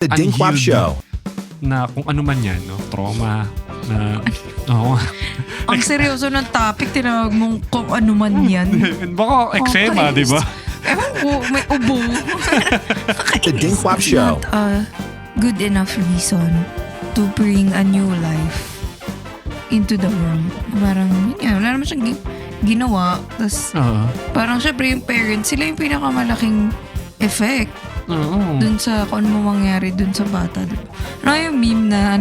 The Dinkwap Show. Na kung ano man yan, no? Trauma, na... Oo. Ang seryoso ng topic, tinawag mong kung ano man yan. Baka eczema, di ba? Ewan ko, may ubo. The Dinkwap Show. Not a good enough reason to bring a new life into the world. Parang, yun, wala naman siyang ginawa. Tapos, parang syempre yung parents, sila yung pinakamalaking effect. Dun sa kung ano mangyari dun sa bata. Ano yung meme na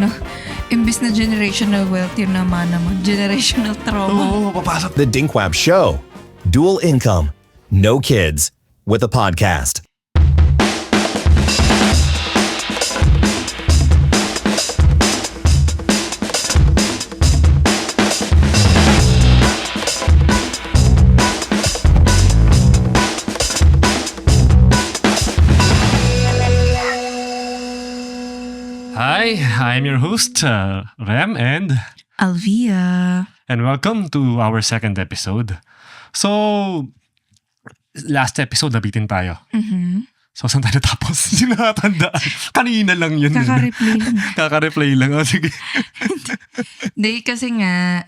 imbis na generational wealth, yun naman generational trauma. Papasok. The Dinkwap Show. Dual income. No kids. With a podcast. Hi, I'm your host, Rem, and Alvia. welcome to our second episode. So, last episode, nabitin tayo. Mm-hmm. So, saan tayo natapos? Hindi na natandaan. Kanina lang yun. Kaka-replay lang. Kaka-replay lang. Oh, sige. Hindi, kasi nga,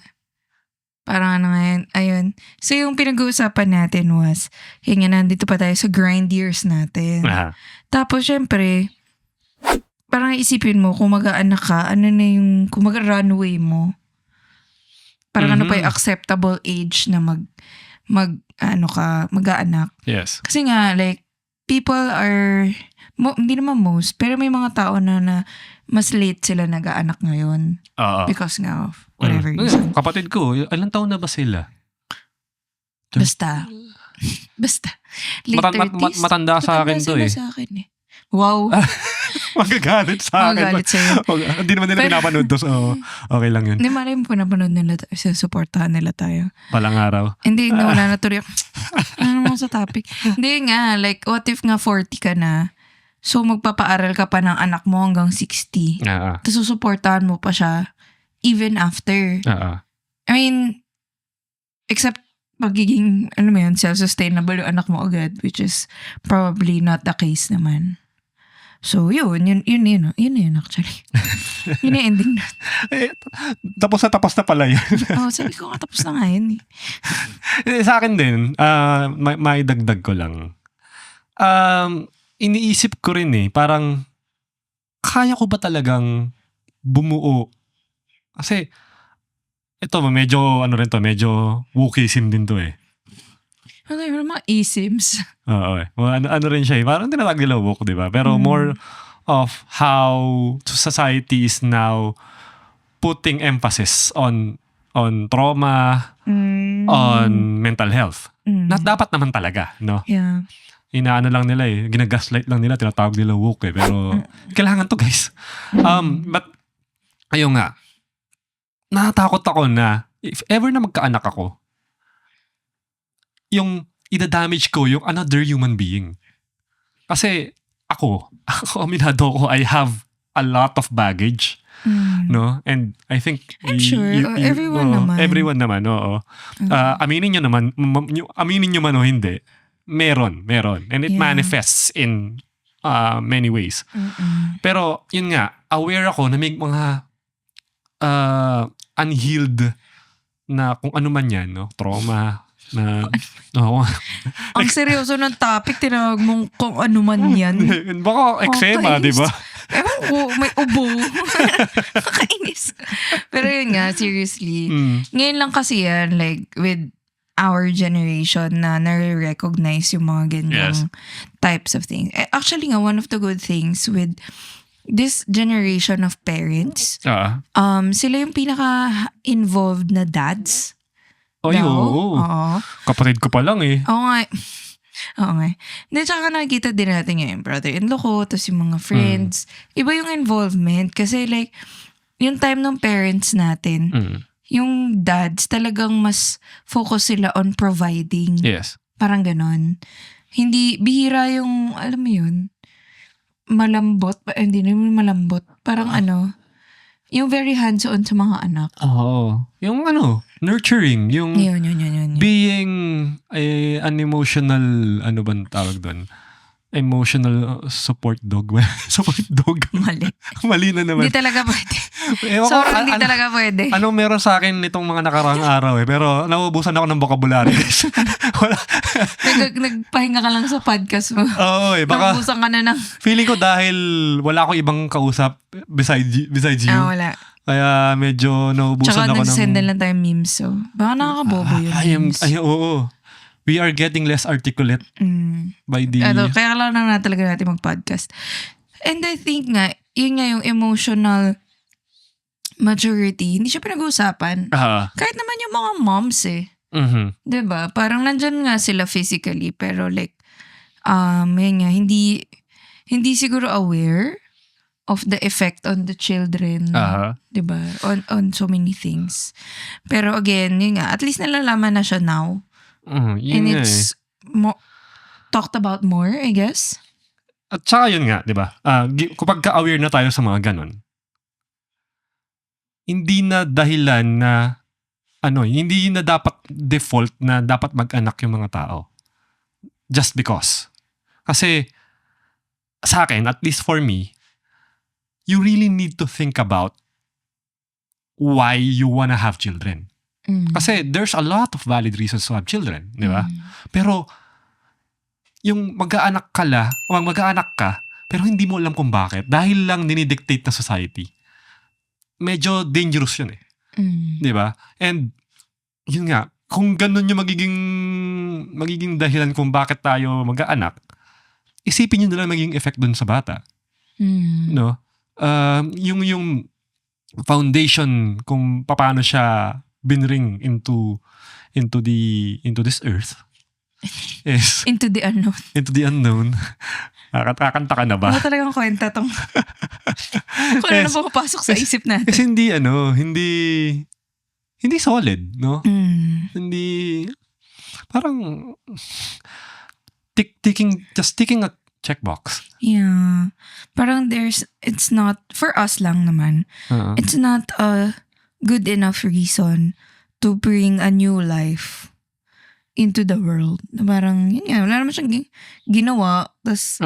parang ngayon, ayun. So, yung pinag-uusapan natin was, yun nga, nandito pa tayo sa grind years natin. Aha. Tapos, syempre, parang isipin mo, kung mag-aanak ka, ano na yung, kung mag-runway mo, parang ano pa yung acceptable age na mag-aanak. Yes. Kasi nga, like, people are, hindi naman most, pero may mga tao na mas late sila nag-aanak ngayon. Because nga of whatever reason. Kapatid ko, ilang taon na ba sila? Basta. Late 30s. Matanda sa akin to sila sa akin eh. Wow. Magagalit sa akin. Magagalit sa'yo. Hindi naman nila pinapanood to, so okay lang yun. Hindi malay mo pinapanood nila tayo, supportahan nila tayo. Palang araw. Hindi, wala na tuloy. Ano naman sa topic? Hindi nga, like, what if nga 40 ka na, so magpapaaral ka pa ng anak mo hanggang 60. Tapos susuportahan mo pa siya even after. I mean, except magiging, self-sustainable yung anak mo agad, which is probably not the case naman. So, yun actually. Yun yung ending na. Tapos na pala yun. Sabi ko nga, tapos na nga yun eh. Sa akin din, may dagdag ko lang. Iniisip ko rin parang, kaya ko ba talagang bumuo? Kasi, ito, medyo wookism din to eh. Ano mga e-sims? Oo. Ano rin siya parang tinatawag nila woke, di ba? Pero more of how society is now putting emphasis on trauma, on mental health. Dapat naman talaga, no? Yeah. Inaano lang nila ginagaslight lang nila, tinatawag nila woke pero kailangan to guys. But, ayun nga, natatakot ako na if ever na magkaanak ako, yung ida-damage ko yung another human being. Kasi ako aminado ko, I have a lot of baggage. No? And I think I'm sure. Everyone naman. Oo. Aminin nyo man o hindi, meron. And it manifests in many ways. Pero yun nga, aware ako na may mga unhealed na kung ano man yan, no? Trauma, na ang seryoso ng topic, tinawag mong kung ano man yan. Baka eczema, di ba? Ewan ko, may ubo. Nakainis. Pero yun nga, seriously. Ngayon lang kasi yan, like, with our generation na nare-recognize yung mga ganyang types of things. Actually nga, one of the good things with this generation of parents, sila yung pinaka-involved na dads. Oo. Kapatid ko pa lang eh. Oo nga. Hindi, tsaka nakikita din natin yung brother-in-law ko, tapos yung mga friends. Iba yung involvement. Kasi like, yung time ng parents natin, yung dads talagang mas focus sila on providing. Yes. Parang ganon. Hindi, bihira yung, alam mo yun, malambot. Hindi naman malambot. Parang yung very hands-on sa mga anak. Oo. Yung nurturing. Yung yun. being an emotional, ano bang tawag doon? emotional support dog. Support dog. Mali. Mali na naman. Hindi talaga pwede. Ewan ko, Sobrang hindi talaga pwede. Anong meron sa akin nitong mga nakaraang araw pero nauubusan ako ng vocabulary. Wala. Nagpahinga ka lang sa podcast mo. Oo baka Naubusan ka na ng... feeling ko dahil wala akong ibang kausap besides you. Wala. Kaya medyo nauubusan Tsaka ako ng... nagsend lang tayo memes. So, baka nakakabobo yung memes. Oo. We are getting less articulate by the... Kaya lang na talaga natin mag-podcast. And I think nga, yun nga yung emotional maturity, hindi siya pinag-uusapan. Kahit naman yung mga moms Diba? Parang nandyan nga sila physically, pero like, yun nga, hindi siguro aware of the effect on the children. Diba? On so many things. Pero again, yun nga, at least nalalaman na siya now. And it's talked about more, I guess. At saka yun nga, di ba? Kapag ka-aware na tayo sa mga ganon, hindi na dahilan na hindi na dapat default na dapat mag-anak yung mga tao. Just because. Kasi sa akin, at least for me, you really need to think about why you wanna have children. Kasi there's a lot of valid reasons to have children, di ba? Pero yung mag-aanak ka, pero hindi mo alam kung bakit. Dahil lang dinidictate na society. Medyo dangerous yun Di ba? And yun nga, kung ganun yung magiging dahilan kung bakit tayo mag-aanak, isipin nyo na lang magiging effect dun sa bata. No? Yung foundation kung paano siya binring into this earth is Into the unknown. Kakanta ka na ba? Ano talagang kwenta tong kung ano na pumapasok sa isip natin. Kasi hindi solid, no? Hindi, parang ticking a checkbox. Yeah. Parang it's not, for us lang naman, it's not a good enough reason to bring a new life into the world. Parang, yun nga, wala naman siyang ginawa. Tapos,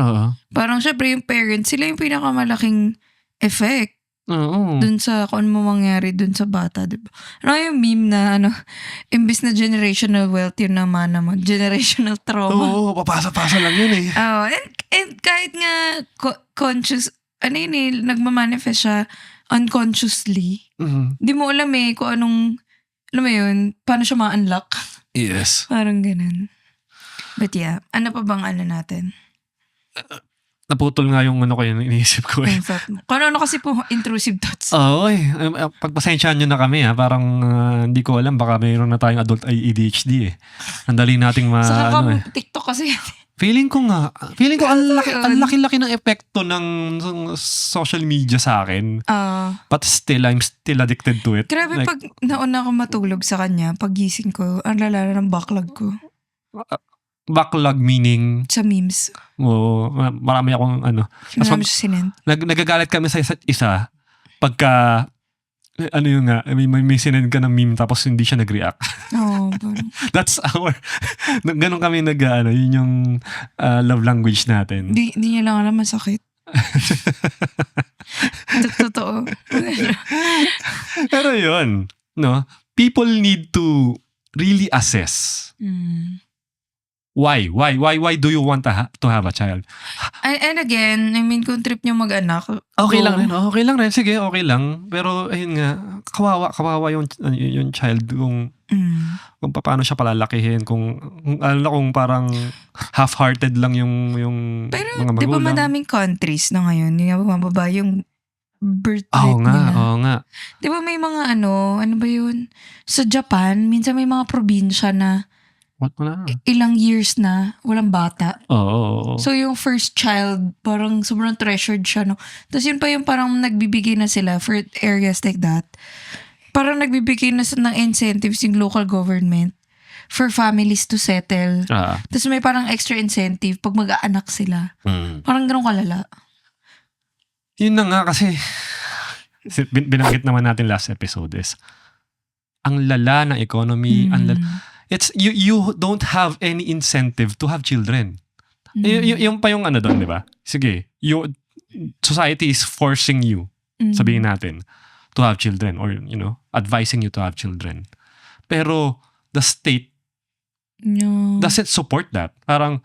parang syempre yung parents, sila yung pinakamalaking effect dun sa kung ano mangyari dun sa bata, diba? Ano yung meme na, imbis na generational wealth, yun naman generational trauma. Papasa-pasa lang yun And kahit nga conscious, nagmamanifest siya unconsciously. Di mo alam kung anong, alam mo yun, paano siya ma-unlock. Yes. Parang ganun. But yeah, ano pa bang natin? Naputol nga yung iniisip ko Kung ano kasi po, intrusive thoughts. Pagpasensyahan nyo na kami parang hindi ko alam, baka mayroon na tayong adult ADHD Ang dali nating Saka TikTok kasi. Feeling ko ang laki-laki ng epekto ng social media sa akin. But still, I'm still addicted to it. Grabe, pag nauna ako matulog sa kanya, pagising ko, ang lala ng backlog ko. Backlog meaning? Sa memes. Oo, marami akong Marami siya sinend. Nagagalit kami sa isa't isa pagka may sinend ka ng meme tapos hindi siya nag-react. Parang. That's ganun kami yun yung love language natin. Di niya lang alam, masakit. Totoo. Pero yun, no? People need to really assess. Why do you want to have a child? And again, I mean, kung trip nyo mag-anak, okay lang rin. Sige, okay lang. Pero ayun nga, kawawa yung child kung paano siya palalakihin, kung parang half-hearted lang yung pero, mga magulang. Pero di ba madaming countries na ngayon, yung mababa yung birth rate nila. Oo nga. Di ba may mga ano ba yun? Sa Japan, minsan may mga probinsya na ilang years na walang bata. So yung first child, parang sobrang treasured siya, no? Tapos yun pa yung parang nagbibigay na sila for areas like that. Parang nagbibigay na ng incentives yung local government for families to settle. Tapos may parang extra incentive pag mag-aanak sila. Parang ganun kalala. Yun na nga kasi binanggit naman natin last episode is ang lala ng economy, it's you don't have any incentive to have children. Yung pa yung ano doon, di ba? Sige, society is forcing you, sabihin natin, to have children or, advising you to have children. Pero the state doesn't support that. Parang,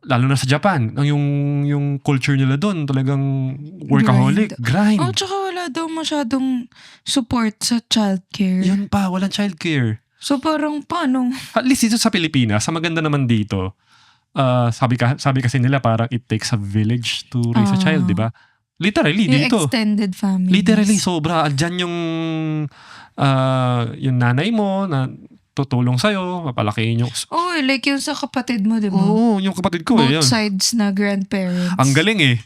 lalo na sa Japan, yung culture nila doon, talagang workaholic, grind. Tsaka wala daw masyadong support sa childcare. Yun pa, walang childcare. So parang paano? At least dito sa Pilipinas, sa maganda naman dito, sabi kasi nila parang it takes a village to raise a child, di ba? Literally, yung dito. Extended families. Literally, sobra. Andyan yung nanay mo na tutulong sa'yo, mapalakihin yung... like yung sa kapatid mo, di ba? Oo, yung kapatid ko. Both sides na grandparents. Ang galing eh.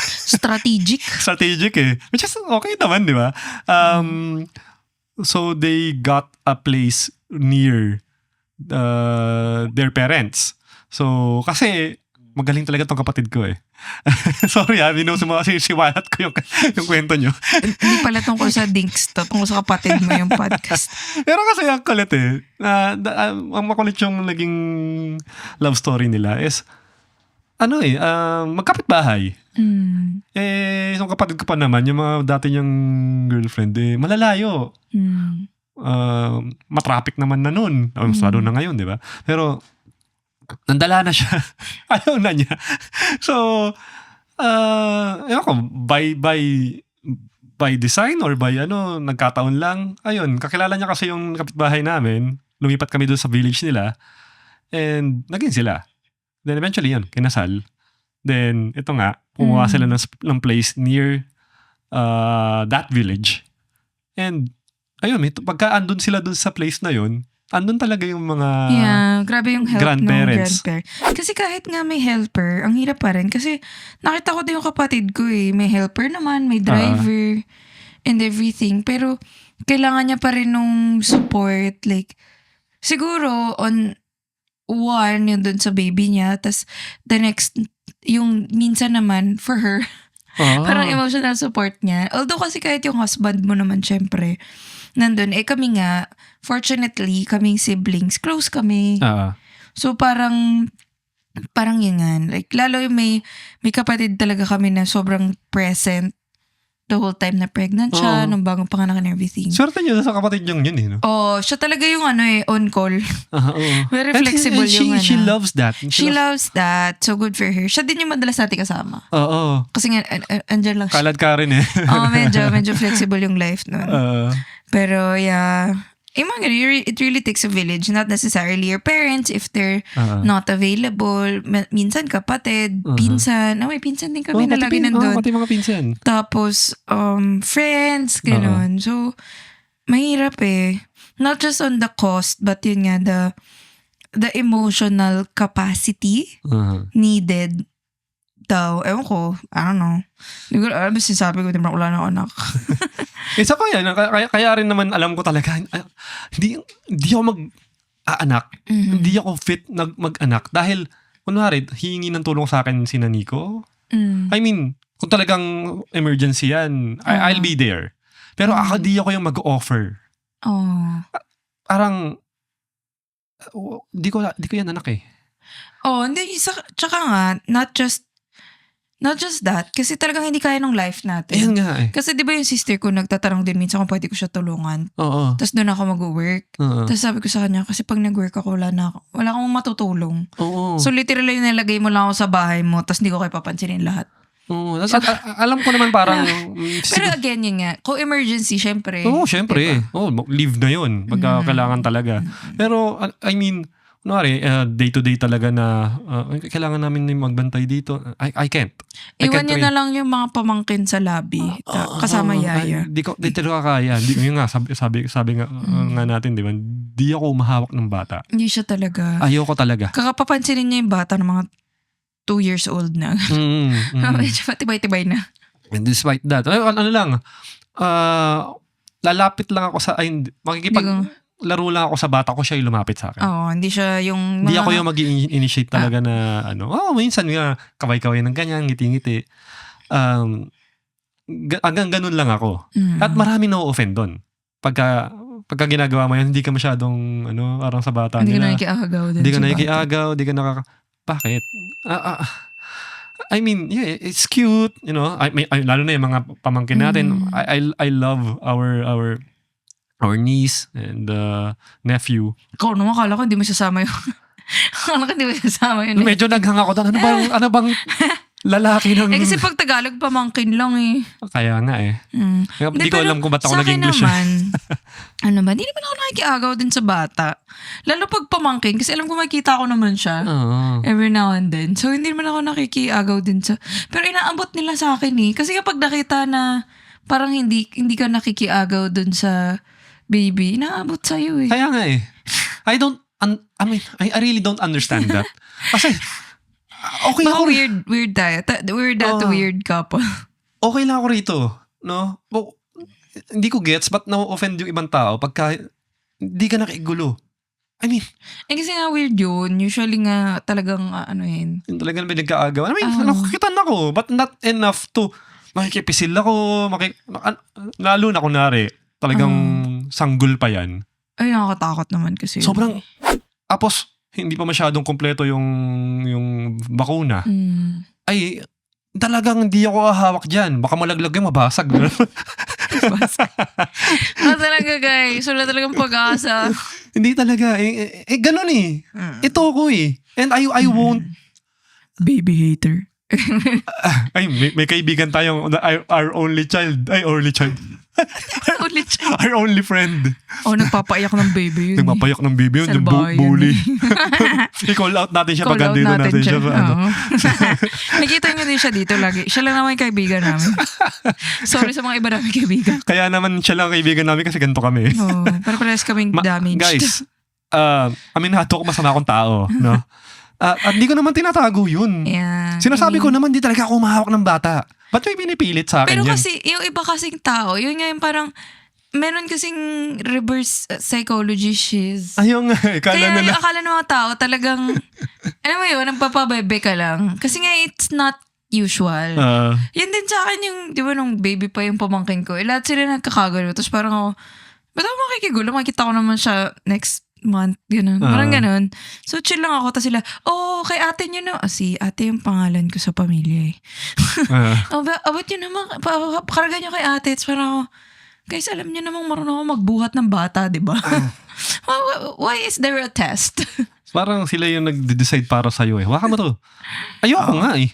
Strategic. Strategic eh. Which is okay naman, di ba? So they got a place near their parents. So, kasi magaling talaga tong kapatid ko eh. Sorry siwalat ko yung kwento nyo. Hindi pala tungkol sa dinks to, tungkol sa kapatid mo yung podcast. Pero kasi ang kulit eh. Ang makulit yung naging love story nila is magkapit-bahay. Yung kapatid ko pa naman, yung mga dati niyang girlfriend, malalayo. Matraffic naman na nun. Masyado na ngayon, di ba? Pero, nandala na siya. Ayaw na niya. So, ewan ko, by design or by nagkataon lang. Ayun, kakilala niya kasi yung kapitbahay namin. Lumipat kami doon sa village nila. And, naging sila. Then eventually yun, kinasal. Then, ito nga, kumuha sila ng place near that village. And, ayun, pagka andun sila dun sa place na yun, andun talaga yung mga grabe yung help grandparents. Kasi kahit nga may helper, ang hirap pa rin. Kasi nakita ko din yung kapatid ko eh. May helper naman, may driver, and everything. Pero kailangan niya pa rin nung support. Like, siguro on one, yun dun sa baby niya. Tas the next, yung minsan naman for her, parang emotional support niya. Although kasi kahit yung husband mo naman, syempre, nandun. Kami nga, fortunately, kaming siblings, close kami. So parang yun nga. Like, lalo yung may kapatid talaga kami na sobrang present the whole time na pregnant siya, nung bagong panganak and everything. Swerte niyo sa kapatid niyang yun eh, no? Siya talaga yung on call. Very flexible yung she loves that. She loves that. So good for her. Siya din yung madalas natin kasama. Kasi nga, andyan lang siya. Kalad ka rin eh. Medyo flexible yung life nun. Pero yeah, it really takes a village. Not necessarily your parents if they're not available. Minsan kapatid, pinsan. May pinsan din kami na lagi nandun. Pati mga pinsan. Tapos, friends, gano'n. So, mahirap eh. Not just on the cost, but yun nga, the emotional capacity needed daw. Ewan ko, I don't know. Hindi ko alam, sinasabi ko, wala na anak. Isa ko yan. Kaya rin naman alam ko talaga, hindi ako mag-aanak. Hindi ako fit mag-anak. Dahil, kunwari, hihingi ng tulong sa akin si Naniko. I mean, kung talagang emergency yan, I'll be there. Pero di ako yung mag-offer. Parang, di ko yan anak eh. Hindi. Tsaka nga, not just that, kasi talagang hindi kaya ng life natin. Ayan nga eh. Kasi di ba yung sister ko nagtatanong din minsan kung pwede ko siya tulungan. Tapos doon ako mag-work. Tapos sabi ko sa kanya, kasi pag nag-work ako, wala akong matutulong. So literally nilagay mo lang ako sa bahay mo, tapos hindi ko kayo papansinin lahat. Alam ko naman parang... Pero again, yun nga, kung emergency, syempre. Syempre. Diba? Leave na yun. Pagka kailangan talaga. Pero, I mean, kunwari, day-to-day talaga na kailangan namin magbantay dito. I can't. Iwan nyo na lang yung mga pamangkin sa lobby. Kasama yaya. Di talaga kaya. Yun nga, sabi nga natin, di ba? Di ako mahawak ng bata. Hindi siya talaga. Ayoko talaga. Kakapapansinin niya yung bata ng mga 2 years old na. Medyo matibay-tibay na. And despite that, ano lang, lalapit lang ako sa, laro lang ako sa bata ko, siya yung lumapit sa akin. Hindi siya yung... Hindi ako yung mag-initiate talaga na minsan nga, kaway-kaway ng ganyan, ngiti-ngiti. Hanggang ganun lang ako. At marami na-offend doon. Pagka ginagawa mo yan, hindi ka masyadong, parang sa bata hindi nila. Hindi ka nakikiagaw. Hindi ka Bakit? I mean, yeah, it's cute, you know. Lalo na yung mga pamangkin natin. I love our niece and nephew. Ikaw naman, akala ko hindi mo sasama yung... akala ko hindi mo sasama yun. Medyo naghanga ko doon. Ano bang lalaki ng... kasi pag Tagalog, pamangkin lang eh. Kaya nga eh. Hindi ko alam kung ba't ako sa akin nag-English. naman, ano ba, hindi naman ako nakikiagaw din sa bata. Lalo pag pamangkin, kasi alam ko makikita ko naman siya. Every now and then. So, hindi naman ako nakikiagaw din sa... Pero inaambot nila sa akin eh. Kasi kapag nakita na parang hindi ka nakikiagaw dun sa baby, inaabot sa'yo eh. Kaya nga eh. I really don't understand that. Kasi, okay Baka ako. weird tayo. We're that weird couple. Okay lang ako rito. No? Hindi ko gets, but na-offend yung ibang tao pagka hindi ka nakigulo. I mean, kasi nga weird yun. Usually nga talagang yun. Yung talagang may nagkaagawan. I mean, nakukitan ako, but not enough to makikipisil ako, lalo na kunwari, talagang sanggol pa yan. Ay, nakakatakot naman kasi. Sobrang, tapos, hindi pa masyadong kompleto yung bakuna. Ay, talagang hindi ako hawak dyan. Baka malaglag yung mabasag. Talaga guys. Wala talagang pag-asa. Hindi talaga. Ganun eh. Ito ko eh. And I won't. Baby hater. May kaibigan tayong our only child. Only child. Our only friend. Nagpapaiyak ng baby yun. Nagpapaiyak ng baby yun. Yung bully. I-call out natin siya pag andito natin siya. Nakita niyo din siya dito lagi. Siya lang naman yung kaibigan namin. Sorry sa mga iba namin kaibigan. Kaya naman siya lang kaibigan namin kasi ganito kami. Pero parehas kaming damaged. Guys, aminado ko masama akong tao. No? At di ko naman tinatago yun. Yeah. Sinasabi ko naman di talaga ako mahawak ng bata. Ba't may pinipilit sa akin Pero yan? kasi, yung iba kasing tao, yun nga yung parang, meron kasing reverse psychology shiz. Ayun nga, Kaya yung akala ng mga tao talagang, alam mo yun, nagpapabebe ka lang. Kasi nga, it's not usual. Yun din sa akin yung, di ba nung baby pa yung pamangkin ko, lahat sila nagkakagano. Tapos parang ako, ba't ako makikigulo? Makikita ko naman siya next month, gano'n. Parang gano'n. So, chill lang ako. Tapos sila, kay ate nyo na. Si ate yung pangalan ko sa pamilya eh. Ba't yun naman, pakaragan nyo kay ate. Tapos parang ako, guys, alam nyo namang marunong ako magbuhat ng bata, di ba? Why is there a test? Parang sila yung nag-decide para sa'yo eh. Waka mo to. Ayoko nga eh.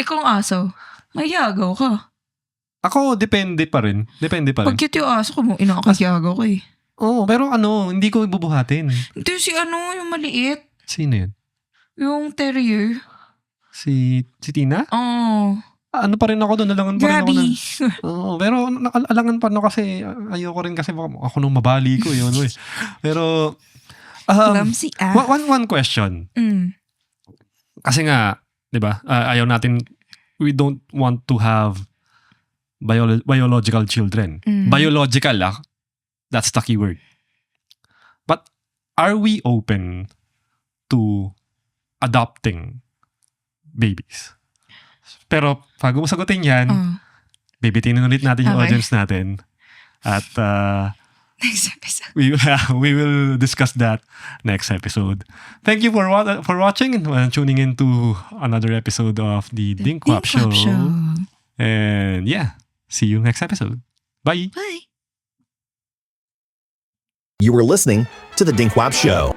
Kung aso, mayagaw ka. Ako, depende pa rin. Pag cute yung aso ko mo, inakakayagaw ka eh. Pero hindi ko ibubuhatin. Ito yung maliit. Sino yun? Yung terrier. Si Tina? Oo. Ano pa rin ako doon, alangan pa rin ako. Grabby. Pero alangan pa rin ako kasi ayoko rin kasi ako nung mabali ko yun. Pero, Clumsy one question. Kasi nga, di ba, ayaw natin, we don't want to have biological children. Biological that's the key word. But are we open to adopting babies? Pero bago mo sagutin yan, bibitinin ulit natin yung audience natin. At next episode. We will discuss that next episode. Thank you for watching and tuning into another episode of the Dinkwap Show. And yeah, see you next episode. Bye. Bye. You were listening to The Dinkwap Show.